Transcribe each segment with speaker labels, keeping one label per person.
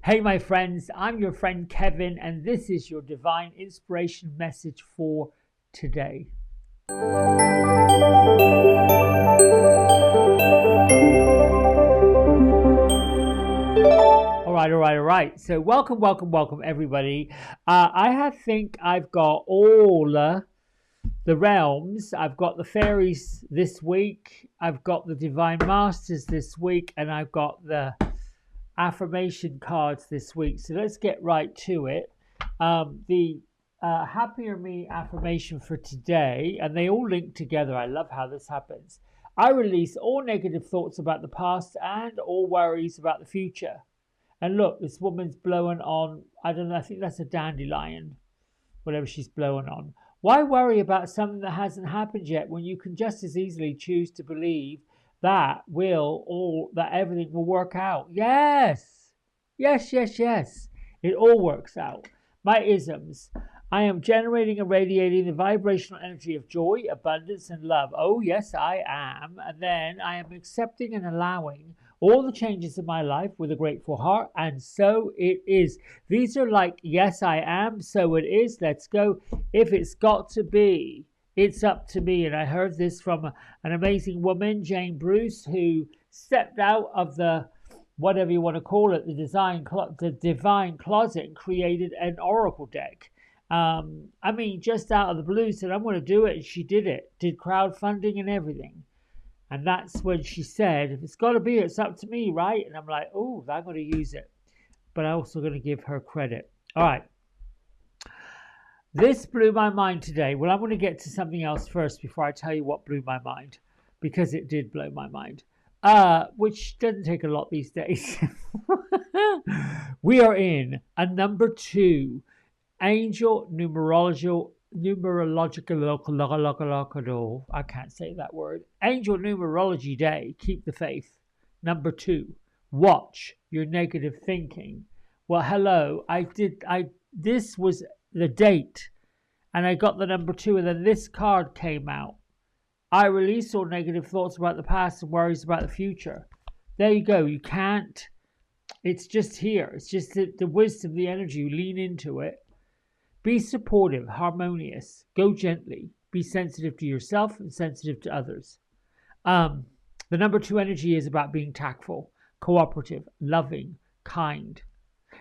Speaker 1: Hey, my friends, I'm your friend Kevin, and this is your divine inspiration message for today. All right. So, welcome, everybody. I think I've got all the realms. I've got the fairies this week. I've got the divine masters this week, and I've got the affirmation cards this week. So let's get right to it. The Happier Me affirmation for today, and they all link together. I love how this happens. I release all negative thoughts about the past and all worries about the future. And look, this woman's blowing on, I don't know, I think that's a dandelion, whatever she's blowing on. Why worry about something that hasn't happened yet when you can just as easily choose to believe that everything will work out? Yes. It all works out. My isms. I am generating and radiating the vibrational energy of joy, abundance, and love. Oh, yes, I am. And then I am accepting and allowing all the changes in my life with a grateful heart, and so it is. These are like, yes, I am, so it is. Let's go. If it's got to be, it's up to me. And I heard this from an amazing woman, Jane Bruce, who stepped out of the, whatever you want to call it, the divine closet, and created an oracle deck. Just out of the blue, said, I'm going to do it. And she did it, did crowdfunding and everything. And that's when she said, if it's got to be, it's up to me, right? And I'm like, oh, I'm going to use it. But I'm also going to give her credit. All right. This blew my mind today. Well, I'm going to get to something else first before I tell you what blew my mind, because it did blow my mind, which doesn't take a lot these days. We are in a number 2 angel numerological, I can't say that word. Angel numerology day. Keep the faith. Number 2. Watch your negative thinking. Well, hello. This was the date, and I got the number 2, and then this card came out. I release all negative thoughts about the past and worries about the future. There you go. You can't. It's just here. It's just the wisdom, the energy. You lean into it. Be supportive, harmonious, go gently, be sensitive to yourself and sensitive to others. The number 2 energy is about being tactful, cooperative, loving, kind.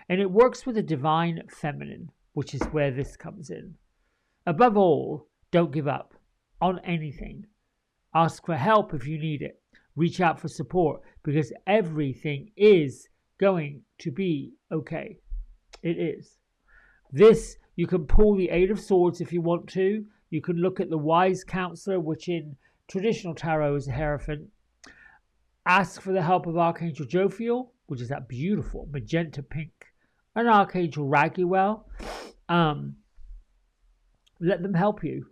Speaker 1: And it works with the divine feminine, which is where this comes in. Above all, don't give up on anything. Ask for help if you need it. Reach out for support, because everything is going to be okay. It is. You can pull the 8 of Swords if you want to. You can look at the Wise Counselor, which in traditional tarot is a Hierophant. Ask for the help of Archangel Jophiel, which is that beautiful magenta pink, and Archangel Raguel. Let them help you.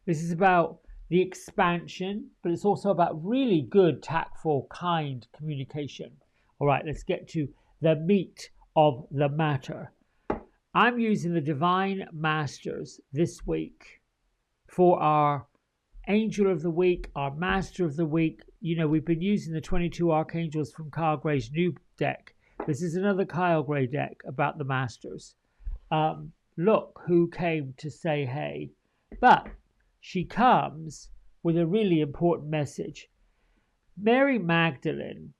Speaker 1: This is about the expansion, but it's also about really good, tactful, kind communication. All right, let's get to the meat of the matter. I'm using the Divine Masters this week for our Angel of the Week, our Master of the Week. You know, we've been using the 22 Archangels from Kyle Gray's new deck. This is another Kyle Gray deck about the Masters. Look who came to say hey. But she comes with a really important message. Mary Magdalene,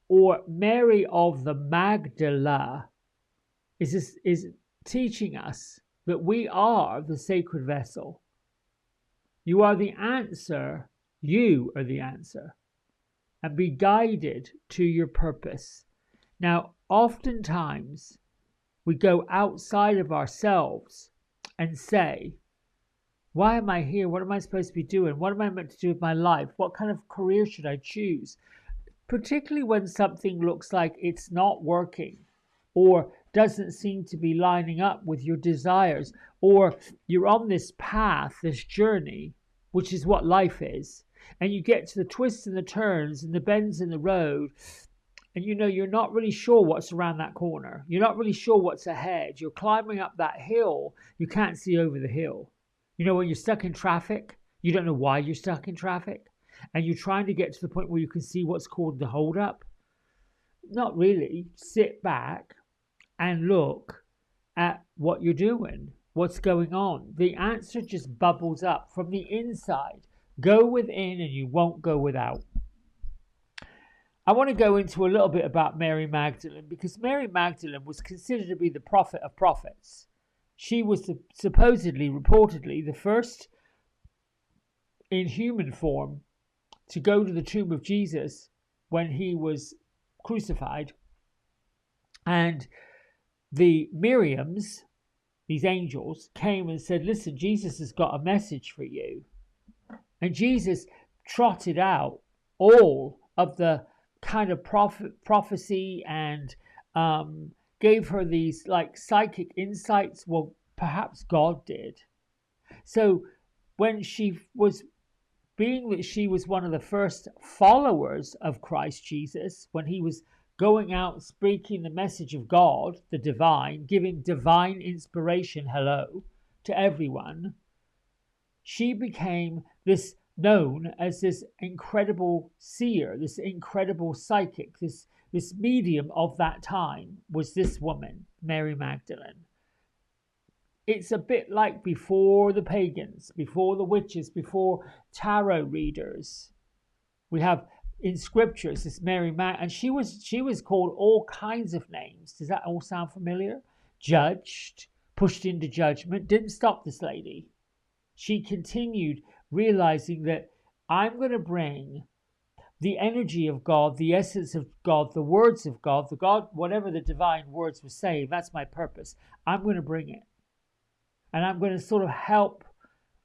Speaker 1: or Mary of the Magdala, is teaching us that we are the sacred vessel. You are the answer. You are the answer. And be guided to your purpose. Now, oftentimes, we go outside of ourselves and say, why am I here? What am I supposed to be doing? What am I meant to do with my life? What kind of career should I choose? Particularly when something looks like it's not working, or doesn't seem to be lining up with your desires, or you're on this path, this journey, which is what life is, and you get to the twists and the turns and the bends in the road, and you're not really sure what's around that corner. You're not really sure what's ahead. You're climbing up that hill. You can't see over the hill. When you're stuck in traffic, you don't know why you're stuck in traffic, and you're trying to get to the point where you can see what's called the hold up. Not really. Sit back and look at what you're doing, what's going on. The answer just bubbles up from the inside. Go within and you won't go without. I want to go into a little bit about Mary Magdalene, because Mary Magdalene was considered to be the prophet of prophets. She was supposedly, reportedly, the first in human form to go to the tomb of Jesus when he was crucified. And the Miriams, these angels, came and said, listen, Jesus has got a message for you. And Jesus trotted out all of the kind of prophecy and gave her these like psychic insights. Well, perhaps God did. So when she was, being that she was one of the first followers of Christ Jesus, when he was going out speaking the message of God, the divine, giving divine inspiration, hello, to everyone, she became this known as this incredible seer, this incredible psychic, this medium of that time was this woman, Mary Magdalene. It's a bit like before the pagans, before the witches, before tarot readers. We have in scriptures this Mary Magdalene, and she was called all kinds of names. Does that all sound familiar? Judged, pushed into judgment. Didn't stop this lady. She continued, realizing that I'm going to bring the energy of God, the essence of God, the words of God, the God, whatever the divine words were saying, that's my purpose. I'm going to bring it. And I'm going to sort of help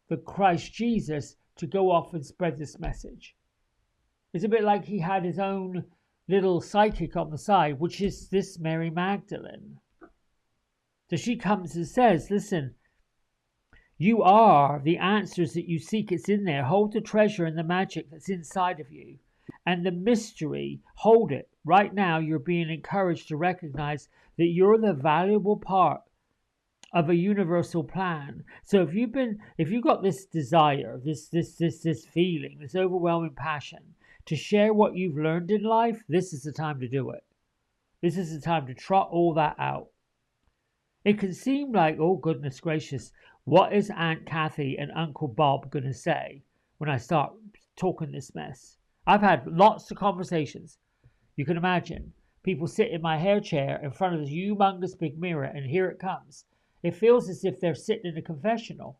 Speaker 1: the Christ Jesus to go off and spread this message. It's a bit like he had his own little psychic on the side, which is this Mary Magdalene. So she comes and says, listen, you are the answers that you seek. It's in there. Hold the treasure and the magic that's inside of you. And the mystery, hold it. Right now, you're being encouraged to recognize that you're the valuable part of a universal plan. So if you've got this desire, this feeling, this overwhelming passion to share what you've learned in life, this is the time to do it. This is the time to trot all that out. It can seem like, oh goodness gracious, what is Aunt Kathy and Uncle Bob going to say when I start talking this mess? I've had lots of conversations. You can imagine. People sit in my hair chair in front of this humongous big mirror, and here it comes. It feels as if they're sitting in a confessional.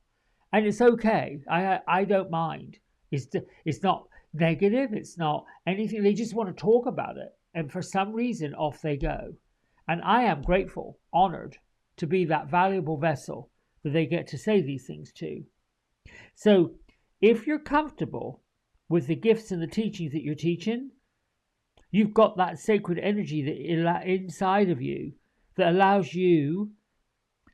Speaker 1: And it's okay. I don't mind. It's not negative. It's not anything. They just want to talk about it. And for some reason, off they go. And I am grateful, honored to be that valuable vessel that they get to say these things to. So if you're comfortable with the gifts and the teachings that you're teaching, you've got that sacred energy that inside of you that allows you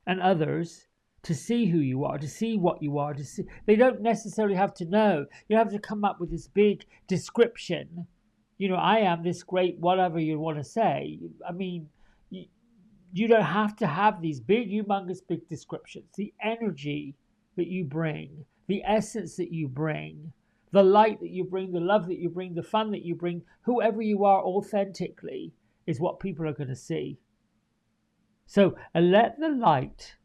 Speaker 1: and others to see who you are, to see what you are, to see. They don't necessarily have to know. You have to come up with this big description. You know, I am this great whatever you want to say. I mean, you don't have to have these big, humongous, big descriptions. The energy that you bring, the essence that you bring, the light that you bring, the love that you bring, the fun that you bring, whoever you are authentically is what people are going to see. So let the light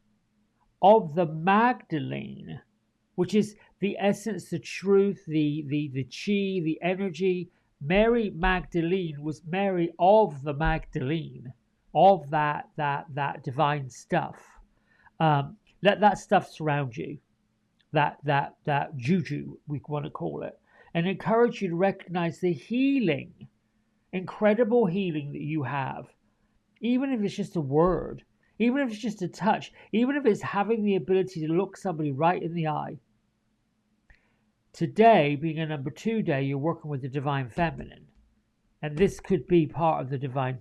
Speaker 1: of the Magdalene, which is the essence, the truth, the chi, the energy. Mary Magdalene was Mary of the Magdalene, of that divine stuff. Let that stuff surround you, that juju, we want to call it, and encourage you to recognize the healing, incredible healing that you have. Even if it's just a word, even if it's just a touch, even if it's having the ability to look somebody right in the eye. Today, being a number 2 day, you're working with the divine feminine. And this could be part of the divine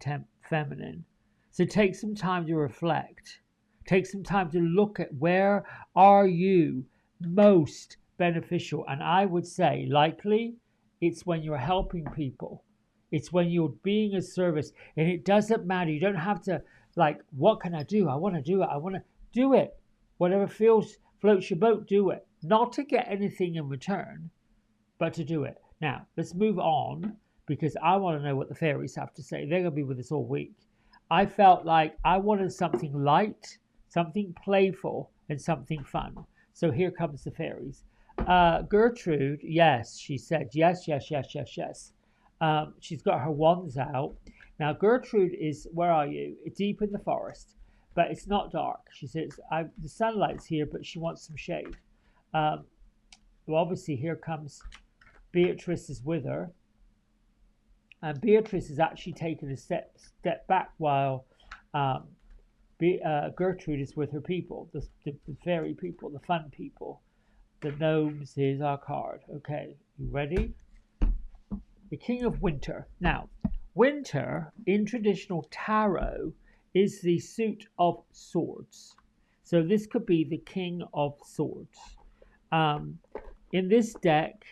Speaker 1: feminine. So take some time to reflect. Take some time to look at where are you most beneficial. And I would say, likely, it's when you're helping people. It's when you're being of service, and it doesn't matter. You don't have to, like, what can I do? I want to do it. I want to do it. Whatever floats your boat, do it. Not to get anything in return, but to do it. Now, let's move on, because I want to know what the fairies have to say. They're going to be with us all week. I felt like I wanted something light, something playful, and something fun. So here comes the fairies. Gertrude, yes, she said, yes, yes, yes, yes, yes. She's got her wands out. Now, Gertrude is, where are you? It's deep in the forest, but it's not dark. She says, the sunlight's here, but she wants some shade. Um, well, obviously, here comes Beatrice is with her. And Beatrice is actually taking a step back while um, Gertrude is with her people, the fairy people, the fun people. The gnomes is our card. Okay, you ready? The King of Winter. Now, winter in traditional tarot is the suit of swords. So this could be the King of Swords. Um, in this deck,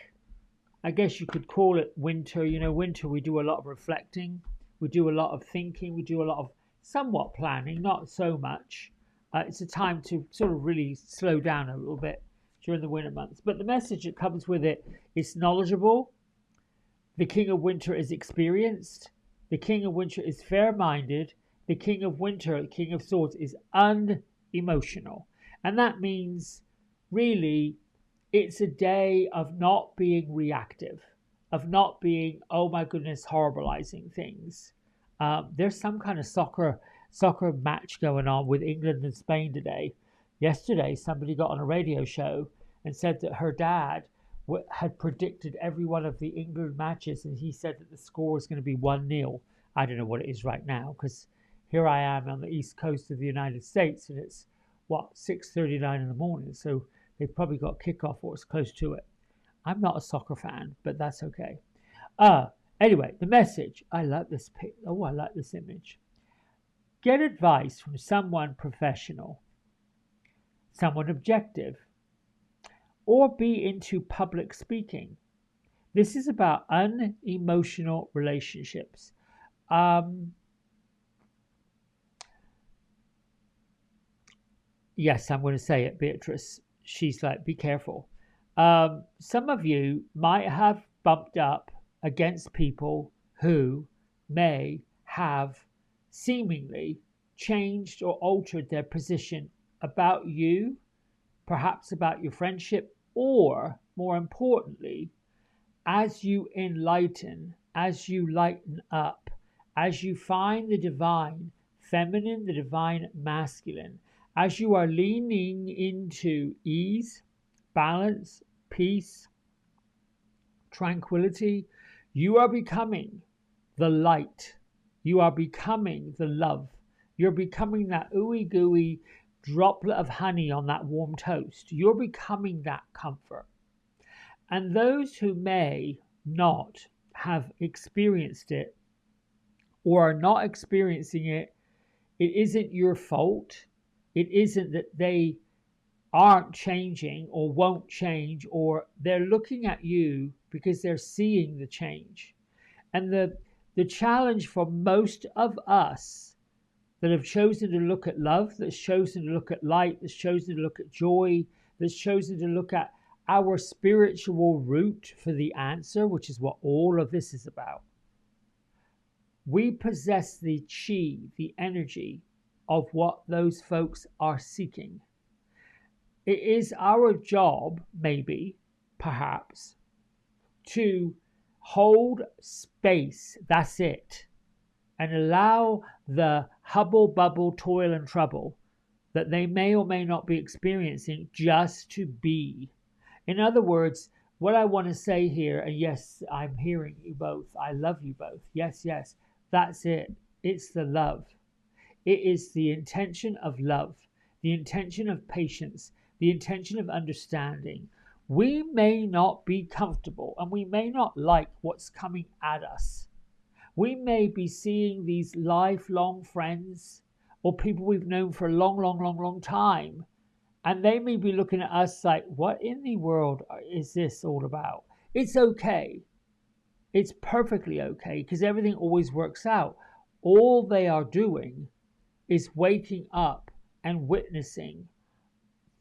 Speaker 1: I guess you could call it winter. You know, winter we do a lot of reflecting, we do a lot of thinking, we do a lot of somewhat planning, not so much. It's a time to sort of really slow down a little bit during the winter months. But the message that comes with it is knowledgeable. The King of Winter is experienced. The King of Winter is fair-minded. The King of Winter, the King of Swords, is unemotional. And that means really it's a day of not being reactive, of not being, oh my goodness, horribleizing things. There's some kind of soccer match going on with England and Spain today. Yesterday, somebody got on a radio show and said that her dad had predicted every one of the England matches, and he said that the score is going to be 1-0. I don't know what it is right now, because here I am on the east coast of the United States, and it's, 6:39 in the morning, so they've probably got kickoff or it's close to it. I'm not a soccer fan, but that's okay. Anyway, the message. I like this pic. Oh, I like this image. Get advice from someone professional, someone objective, or be into public speaking. This is about unemotional relationships. Yes, I'm going to say it, Beatrice. She's like, be careful. Some of you might have bumped up against people who may have seemingly changed or altered their position about you, perhaps about your friendship, or more importantly, as you enlighten, as you lighten up, as you find the divine feminine, the divine masculine, as you are leaning into ease, balance, peace, tranquility, you are becoming the light. You are becoming the love. You're becoming that ooey gooey droplet of honey on that warm toast. You're becoming that comfort. And those who may not have experienced it or are not experiencing it, it isn't your fault. It isn't that they aren't changing or won't change, or they're looking at you because they're seeing the change. And the challenge for most of us that have chosen to look at love, that's chosen to look at light, that's chosen to look at joy, that's chosen to look at our spiritual root for the answer, which is what all of this is about. We possess the chi, the energy of what those folks are seeking. It is our job, maybe, perhaps, to hold space, that's it, and allow the hubble, bubble, toil, and trouble that they may or may not be experiencing just to be. In other words, what I want to say here, and yes, I'm hearing you both, I love you both, yes, yes, that's it, it's the love. It is the intention of love, the intention of patience, the intention of understanding. We may not be comfortable and we may not like what's coming at us. We may be seeing these lifelong friends or people we've known for a long, long, long, long time, and they may be looking at us like, what in the world is this all about? It's okay. It's perfectly okay, because everything always works out. All they are doing is waking up and witnessing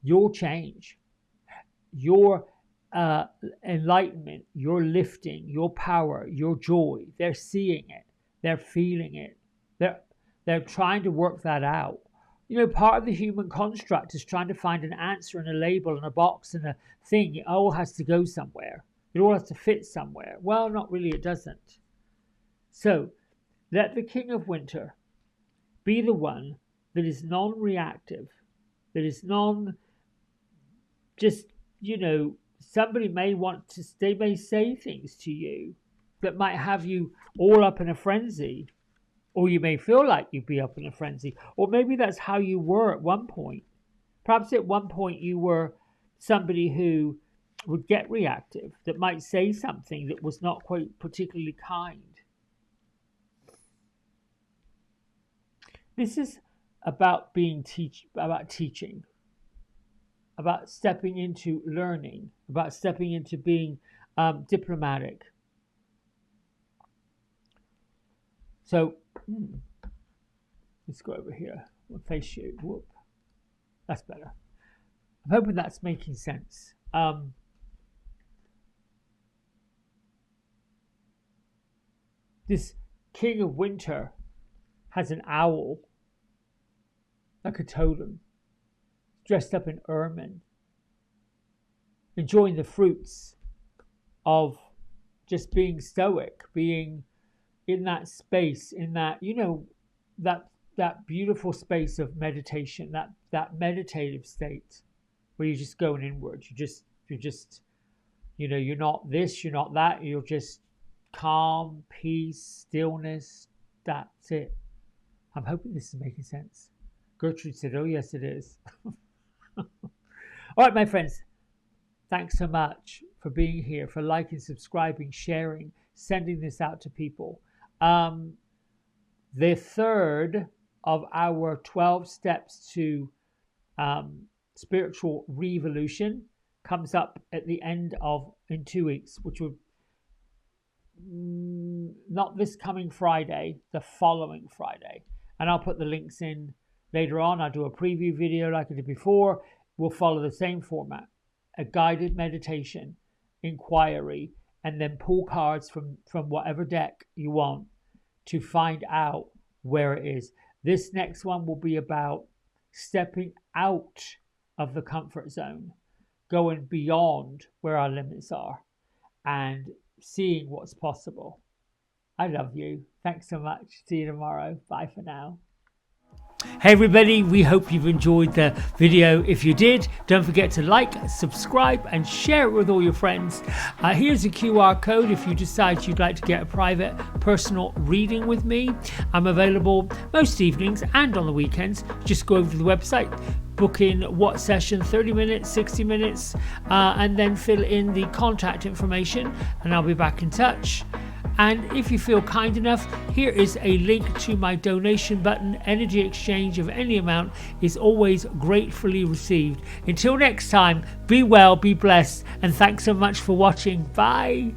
Speaker 1: your change, your enlightenment, your lifting, your power, your joy. They're seeing it. They're feeling it. They're trying to work that out. You know, part of the human construct is trying to find an answer and a label and a box and a thing. It all has to go somewhere. It all has to fit somewhere. Well, not really, it doesn't. So, let the King of Winter be the one that is non-reactive, that is somebody may they may say things to you that might have you all up in a frenzy, or you may feel like you'd be up in a frenzy, or maybe that's how you were at one point. Perhaps at one point you were somebody who would get reactive, that might say something that was not quite particularly kind. This is about teaching, about stepping into learning, about stepping into being diplomatic. So let's go over here. We'll face you. Whoop. That's better. I'm hoping that's making sense. This King of Winter has an owl, like a totem, dressed up in ermine, enjoying the fruits of just being stoic, being in that space, in that, that beautiful space of meditation, that meditative state where you're just going inward. You're not this, you're not that, you're just calm, peace, stillness. That's it. I'm hoping this is making sense. Gertrude said, oh, yes, it is. All right, my friends. Thanks so much for being here, for liking, subscribing, sharing, sending this out to people. The third of our 12 steps to spiritual revolution comes up at the end in 2 weeks, which would not this coming Friday, the following Friday. And I'll put the links in later on. I'll do a preview video like I did before. We'll follow the same format, a guided meditation, inquiry, and then pull cards from whatever deck you want to find out where it is. This next one will be about stepping out of the comfort zone, going beyond where our limits are, and seeing what's possible. I love you. Thanks so much. See you tomorrow. Bye for now. Hey everybody, we hope you've enjoyed the video. If you did, don't forget to like, subscribe and share it with all your friends. Here's a QR code if you decide you'd like to get a private personal reading with me. I'm available most evenings and on the weekends. Just go over to the website, book in what session, 30 minutes, 60 minutes, and then fill in the contact information and I'll be back in touch. And if you feel kind enough, here is a link to my donation button. Energy exchange of any amount is always gratefully received. Until next time, be well, be blessed, and thanks so much for watching. Bye.